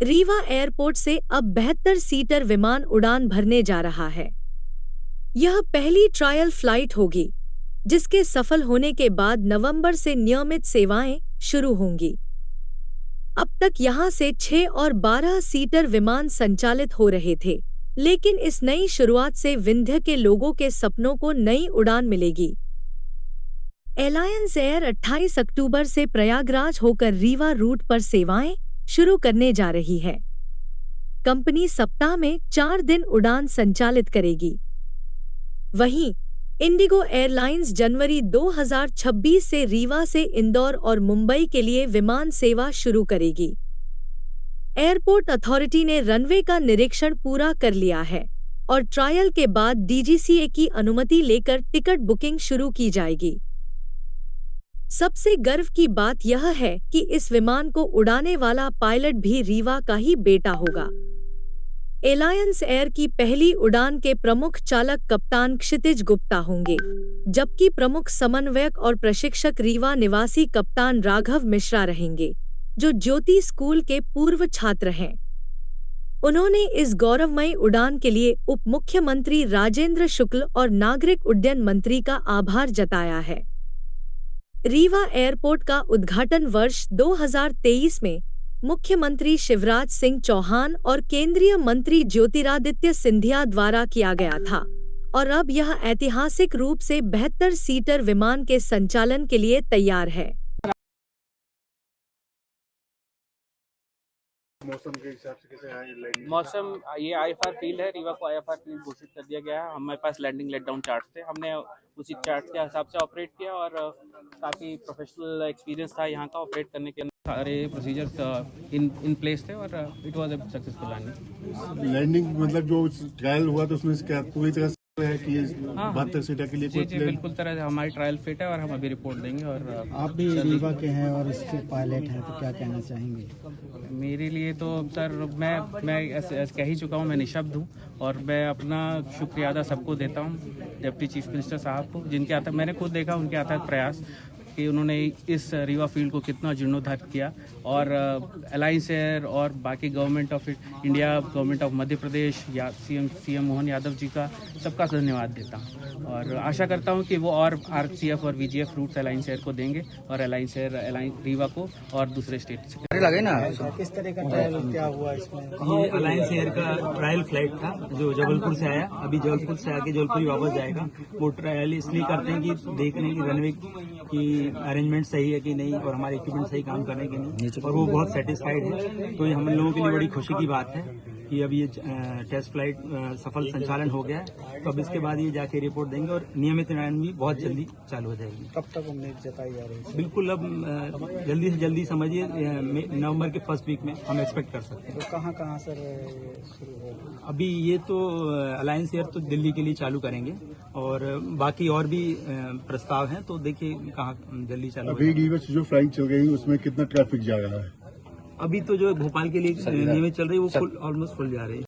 Rewa airport से अब 72 seater विमान उड़ान भरने जा रहा है। यह पहली ट्रायल फ्लाइट होगी, जिसके सफल होने के बाद नवंबर से नियमित सेवाएं शुरू होंगी। अब तक यहां से 6 और 12 सीटर विमान संचालित हो रहे थे, लेकिन इस नई शुरुआत से विंध्य के लोगों के सपनों को नई उड़ान मिलेगी। एलायंस एयर 28 अक्टूबर से प्रयागराज होकर रीवा रूट पर सेवाएं शुरू करने जा रही है। कंपनी सप्ताह में 4 दिन उड़ान संचालित करेगी। वहीं इंडिगो एयरलाइंस जनवरी 2026 से रीवा से इंदौर और मुंबई के लिए विमान सेवा शुरू करेगी। एयरपोर्ट अथॉरिटी ने रनवे का निरीक्षण पूरा कर लिया है और ट्रायल के बाद डीजीसीए की अनुमति लेकर टिकट बुकिंग शुरू की जाएगी। सबसे गर्व की बात यह है कि इस विमान को उड़ाने वाला पायलट भी रीवा का ही बेटा होगा। एलायंस एयर की पहली उड़ान के प्रमुख चालक कप्तान क्षितिज गुप्ता होंगे, जबकि प्रमुख समन्वयक और प्रशिक्षक रीवा निवासी कप्तान राघव मिश्रा रहेंगे, जो ज्योति स्कूल के पूर्व छात्र हैं। उन्होंने इस गौरवमयी उड़ान के लिए उप मुख्यमंत्री राजेंद्र शुक्ल और नागरिक उड्डयन मंत्री का आभार जताया है। रीवा एयरपोर्ट का उद्घाटन वर्ष 2023 में मुख्यमंत्री शिवराज सिंह चौहान और केंद्रीय मंत्री ज्योतिरादित्य सिंधिया द्वारा किया गया था और अब यह ऐतिहासिक रूप से 72 सीटर विमान के संचालन के लिए तैयार है। मौसम के हिसाब से कैसे है लैंडिंग? मौसम ये आईएफआर फील्ड है, रीवा को आईएफआर फील्ड घोषित कर दिया गया है। हमारे पास लैंडिंग लेट डाउन चार्ट थे, हमने उसी चार्ट के हिसाब से ऑपरेट किया और काफ़ी प्रोफेशनल एक्सपीरियंस था यहाँ का ऑपरेट करने के। सारे प्रोसीजर्स इन प्लेस थे और it was a successful landing. Landing मतलब जो ट्रायल हुआ तो उसमें क्या पूरी तरह से है कि 72 सीटर के लिए जी बिल्कुल तरह से हमारी ट्रायल फिट है और हम अभी रिपोर्ट देंगे। और आप भी रीवा के हैं और इसके पायलट हैं, तो क्या कहना चाहेंगे? मेरे लिए तो सर मैं ऐसे कह ही चुका हूँ, मैं निशब्द हूँ और मैं अपना शुक्रिया अदा सबको देता हूँ, डिप्टी चीफ मिनिस्टर साहब को, जिनके आता मैंने खुद देखा उनके आता प्रयास कि उन्होंने इस रीवा फील्ड को कितना जीर्णोद्धार किया। और अलायंस एयर और बाकी government of India, government of Madhya Pradesh या सीएम मोहन यादव जी का सबका धन्यवाद देता हूँ और आशा करता हूँ कि वो और आरसीएफ और वीजीएफ रूट्स अलायंस एयर को देंगे और अलायंस रीवा को और दूसरे स्टेट से लगे ना। किस तरह का ट्रायल क्या हुआ इसमें? ये अलायंस एयर का ट्रायल फ्लाइट था जो जबलपुर से आया, अभी जबलपुर से आके जबलपुर ही वापस जाएगा। वो ट्रायल इसलिए करते हैं कि देख रहे हैं कि रनवे की अरेंजमेंट सही है कि नहीं और हमारे इक्विपमेंट सही काम कर रहे हैं कि नहीं, और वो बहुत सेटिस्फाइड है। तो ये हम लोगों के लिए बड़ी खुशी की बात है कि अब ये टेस्ट फ्लाइट सफल संचालन हो गया है। तो अब इसके बाद ये जाके रिपोर्ट देंगे और नियमित उड़ान भी बहुत जल्दी चालू हो जाएगी। कब तक उम्मीद जताई जा रही है? बिल्कुल अब जल्दी से जल्दी समझिए नवंबर के फर्स्ट वीक में हम एक्सपेक्ट कर सकते हैं। तो कहाँ सर शुरू होगा? अभी ये तो अलायंस एयर तो दिल्ली के लिए चालू करेंगे और बाकी और भी प्रस्ताव हैं, तो देखिए कहाँ जल्दी चालू। अभी रीवा से जो फ्लाइट चल रही है उसमें कितना ट्रैफिक जा रहा है? अभी तो जो भोपाल के लिए नियमित चल रही है वो ऑलमोस्ट फुल जा रही है।